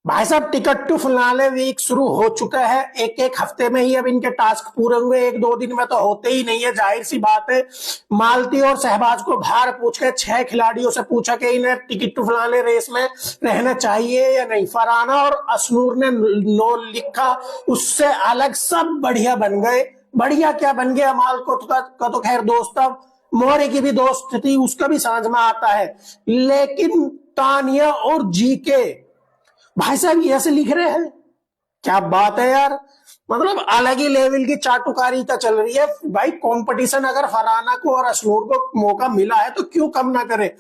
भाई साहब, ticket to finale week शुरू हो चुका है। एक एक हफ्ते में ही अब इनके टास्क पूरे हुए, एक दो दिन में तो होते ही नहीं है, जाहिर सी बात है। मालती और शहबाज को बाहर पूछ के 6 खिलाड़ियों से पूछा कि इन्हें टिकट टू फिनाले रेस में रहना चाहिए या नहीं। फरहाना और असनूर ने नो लिखा, उससे अलग सब बढ़िया बन गए। बढ़िया क्या बन गया, माल को का तो खैर दोस्त था, मोरे की भी दोस्त थी, उसका भी समझ में आता है। लेकिन तानिया और जीके भाई साहब ये ऐसे लिख रहे हैं, क्या बात है यार। मतलब अलग ही लेवल की चाटुकारिता चल रही है भाई। कंपटीशन अगर फरहाना को और अशनूर को मौका मिला है तो क्यों कम ना करे।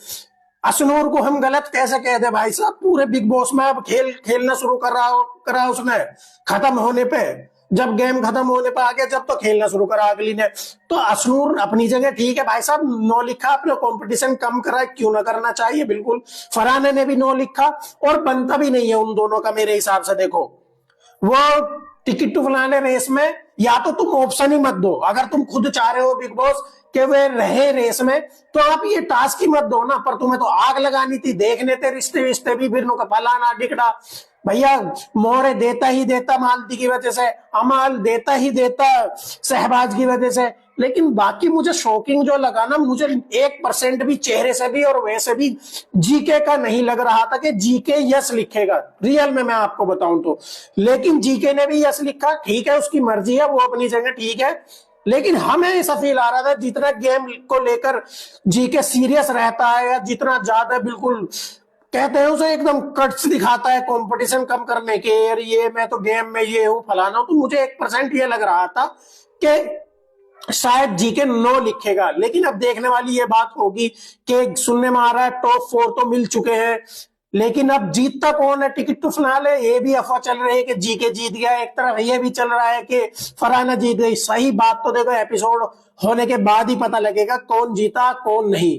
अशनूर को हम गलत कैसे कह दे भाई साहब, पूरे बिग बॉस में अब खेलना शुरू करा उसने खत्म होने पे। जब गेम खत्म होने पर आ गया, जब तो खेलना शुरू करा अगली ने। तो अशनूर अपनी जगह ठीक है भाई साहब, नो लिखा, अपने कंपटीशन कम करा, क्यों ना करना चाहिए, बिल्कुल। फरहाना ने भी नो लिखा और बनता भी नहीं है उन दोनों का मेरे हिसाब से। देखो, वो टिकट टू फलाने रेस में या तो तुम ऑप्शन ही मत दो। अगर तुम खुद चाह रहे हो बिग बॉस के वे रहे रेस में, तो आप ये टास्क ही मत दो ना। पर तुम्हें तो आग लगानी थी, देखने थे रिश्ते विश्ते भी, फिर का फलाना डिकड़ा। भैया, मोहरे देता ही देता मालती की वजह से, अमाल देता ही देता शहबाज की वजह से। लेकिन बाकी मुझे शॉकिंग जो लगा ना, मुझे 1% भी चेहरे से भी और वैसे भी जीके का नहीं लग रहा था कि जीके यस लिखेगा रियल में, मैं आपको बताऊं तो। लेकिन जीके ने भी यस लिखा, ठीक है, उसकी मर्जी है, वो अपनी जगह ठीक है। लेकिन हमें ऐसा फील आ रहा था जितना गेम को लेकर जीके सीरियस रहता है, या जितना ज्यादा बिल्कुल कहते हैं उसे एकदम कट्स दिखाता है कंपटीशन कम करने के, यार ये मैं तो गेम में ये हूं फलाना हूं, तो मुझे 1% ये लग रहा था कि शायद जीके नो लिखेगा। लेकिन अब देखने वाली ये बात होगी कि सुनने में आ रहा है टॉप 4 तो मिल चुके हैं, लेकिन अब जीतता कौन है टिकट टू फिनाले, ये भी अफवाह चल रही है कि जीके जीत गया। एक तरफ ये भी चल रहा है कि फरहाना जीत गई। सही बात तो देखो एपिसोड होने के बाद ही पता लगेगा कौन जीता कौन नहीं।